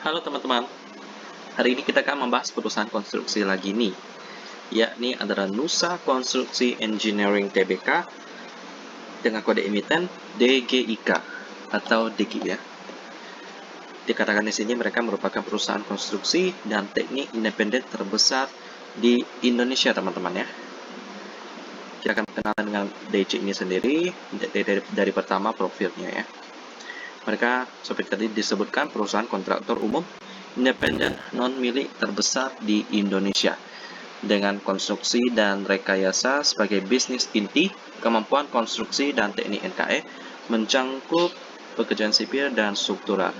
Halo teman-teman, hari ini kita akan membahas perusahaan konstruksi lagi nih, yakni adalah Nusa Konstruksi Engineering Tbk dengan kode emiten DGIK atau DGI ya. Dikatakan di sini mereka merupakan perusahaan konstruksi dan teknik independen terbesar di Indonesia teman-teman ya. Kita akan kenalan dengan DG ini sendiri dari pertama profilnya ya. Mereka seperti tadi disebutkan perusahaan kontraktor umum independen non-milik terbesar di Indonesia dengan konstruksi dan rekayasa sebagai bisnis inti, kemampuan konstruksi dan teknik NKE mencangkup pekerjaan sipil dan struktural.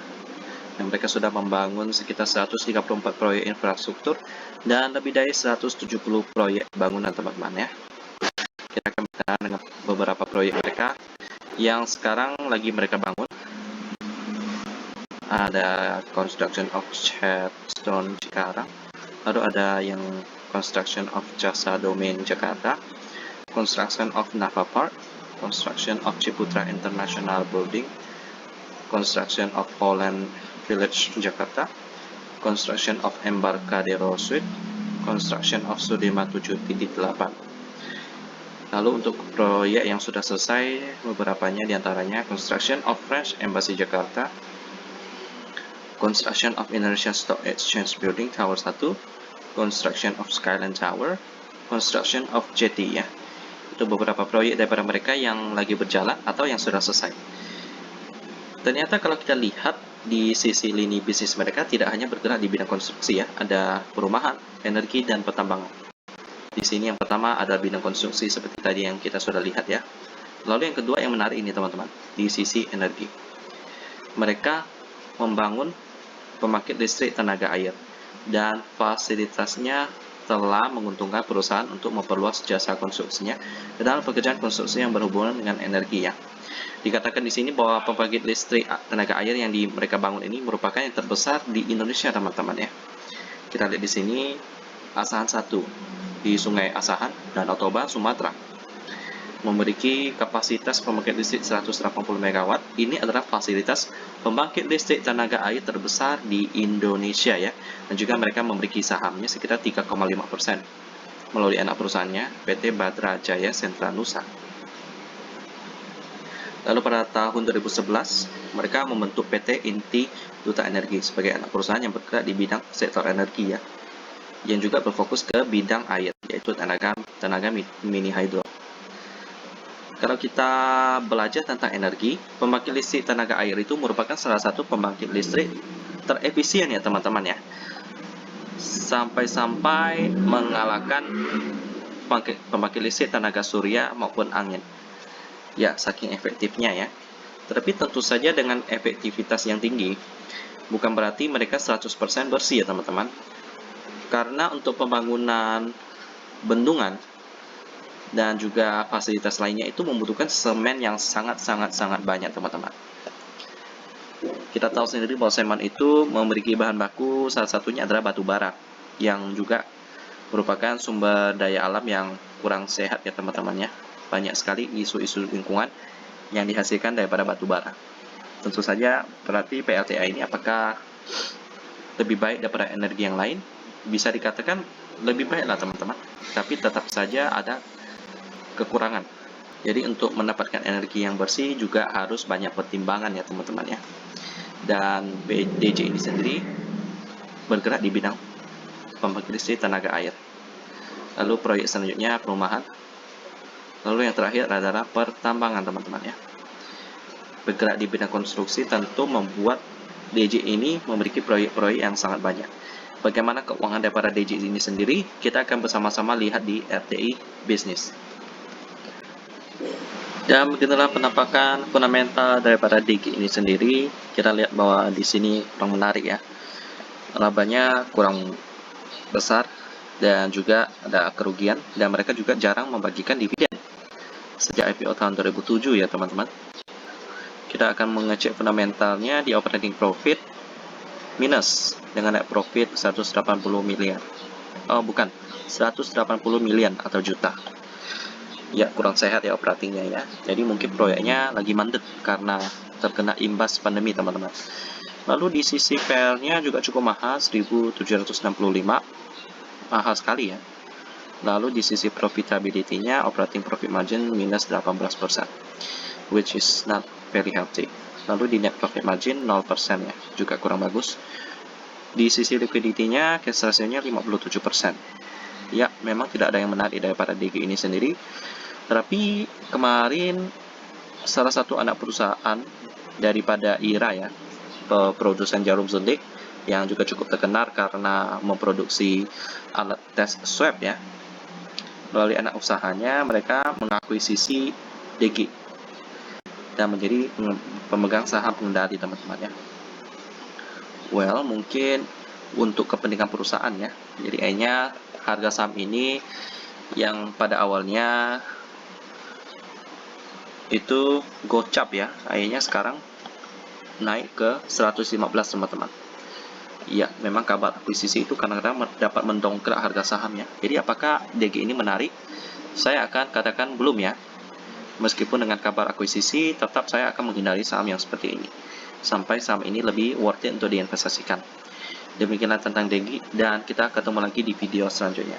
Dan mereka sudah membangun sekitar 134 proyek infrastruktur dan lebih dari 170 proyek bangunan teman-teman ya. Kita akan berkenalan dengan beberapa proyek mereka yang sekarang lagi mereka bangun. Ada construction of Chatstone Cikarang, lalu ada yang construction of Jasa Domain Jakarta, construction of Nava Park, construction of Ciputra International Building, construction of Holland Village Jakarta, construction of Embarcadero Suite, construction of Sudema 7.8. Lalu untuk proyek yang sudah selesai, beberapanya diantaranya construction of French Embassy Jakarta, construction of Indonesian Stock Exchange Building Tower 1, construction of Skyline Tower, construction of Jetty ya. Itu beberapa proyek daripada mereka yang lagi berjalan atau yang sudah selesai. Ternyata kalau kita lihat di sisi lini bisnis mereka tidak hanya bergerak di bidang konstruksi ya, ada perumahan, energi, dan pertambangan. Di sini yang pertama ada bidang konstruksi seperti tadi yang kita sudah lihat ya. Lalu yang kedua yang menarik ini teman-teman, di sisi energi. Mereka membangun pembangkit listrik tenaga air dan fasilitasnya telah menguntungkan perusahaan untuk memperluas jasa konstruksinya dalam pekerjaan konstruksi yang berhubungan dengan energi ya. Dikatakan di sini bahwa pembangkit listrik tenaga air yang mereka bangun ini merupakan yang terbesar di Indonesia teman-teman ya. Kita lihat di sini Asahan 1 di Sungai Asahan, Danau Toba, Sumatera. Memiliki kapasitas pembangkit listrik 180 MW. Ini adalah fasilitas pembangkit listrik tenaga air terbesar di Indonesia ya. Dan juga mereka memiliki sahamnya sekitar 3,5% melalui anak perusahaannya PT Badra Jaya Sentra Nusa. Lalu pada tahun 2011 mereka membentuk PT Inti Duta Energi sebagai anak perusahaan yang bergerak di bidang sektor energi ya, yang juga berfokus ke bidang air, yaitu tenaga mini hydro. Kalau kita belajar tentang energi, pembangkit listrik tenaga air itu merupakan salah satu pembangkit listrik terefisien ya teman-teman ya. Sampai-sampai mengalahkan pembangkit listrik tenaga surya maupun angin. Ya, saking efektifnya ya. Tetapi tentu saja dengan efektivitas yang tinggi, bukan berarti mereka 100% bersih ya teman-teman. Karena untuk pembangunan bendungan dan juga fasilitas lainnya itu membutuhkan semen yang sangat banyak teman-teman. Kita tahu sendiri bahwa semen itu memiliki bahan baku, salah satunya adalah batu bara, yang juga merupakan sumber daya alam yang kurang sehat ya teman-teman ya. Banyak sekali isu-isu lingkungan yang dihasilkan daripada batu bara. Tentu saja berarti PLTA ini apakah lebih baik daripada energi yang lain? Bisa dikatakan lebih baik lah teman-teman, tapi tetap saja ada kekurangan. Jadi untuk mendapatkan energi yang bersih juga harus banyak pertimbangan ya teman-teman ya. Dan DG ini sendiri bergerak di bidang pembangkit listrik tenaga air. Lalu proyek selanjutnya perumahan. Lalu yang terakhir adalah pertambangan teman-teman ya. Bergerak di bidang konstruksi tentu membuat DG ini memiliki proyek-proyek yang sangat banyak. Bagaimana keuangan daripada DG ini sendiri, kita akan bersama-sama lihat di RTI Business. Dan beginilah penampakan fundamental daripada DG ini sendiri. Kita lihat bahwa di sini kurang menarik ya. Labanya kurang besar dan juga ada kerugian, dan mereka juga jarang membagikan dividen sejak IPO tahun 2007 ya teman-teman. Kita akan mengecek fundamentalnya di operating profit minus dengan net profit 180 miliar. Oh bukan, 180 miliar atau juta. Ya kurang sehat ya operatingnya ya. Jadi mungkin proyeknya lagi mandek karena terkena imbas pandemi teman-teman. Lalu di sisi PL-nya juga cukup mahal, 1.765, mahal sekali ya. Lalu di sisi profitability-nya, operating profit margin minus 18%, which is not very healthy. Lalu di net profit margin 0% ya, juga kurang bagus. Di sisi liquidity-nya, cash ratio-nya 57%. Ya, memang tidak ada yang menarik daripada DG ini sendiri. Tapi kemarin salah satu anak perusahaan daripada IRA ya, produsen jarum suntik yang juga cukup terkenal karena memproduksi alat tes swab ya, melalui anak usahanya mereka mengakuisisi DG dan menjadi pemegang saham pengendali, teman-teman ya. Well, mungkin untuk kepentingan perusahaan ya, jadi akhirnya harga saham ini yang pada awalnya itu gocap ya, akhirnya sekarang naik ke 115, teman-teman. Ya, memang kabar akuisisi itu kadang-kadang dapat mendongkrak harga sahamnya. Jadi apakah DG ini menarik? Saya akan katakan belum ya. Meskipun dengan kabar akuisisi, tetap saya akan menghindari saham yang seperti ini. Sampai saham ini lebih worth it untuk diinvestasikan. Demikianlah tentang DG, dan kita ketemu lagi di video selanjutnya.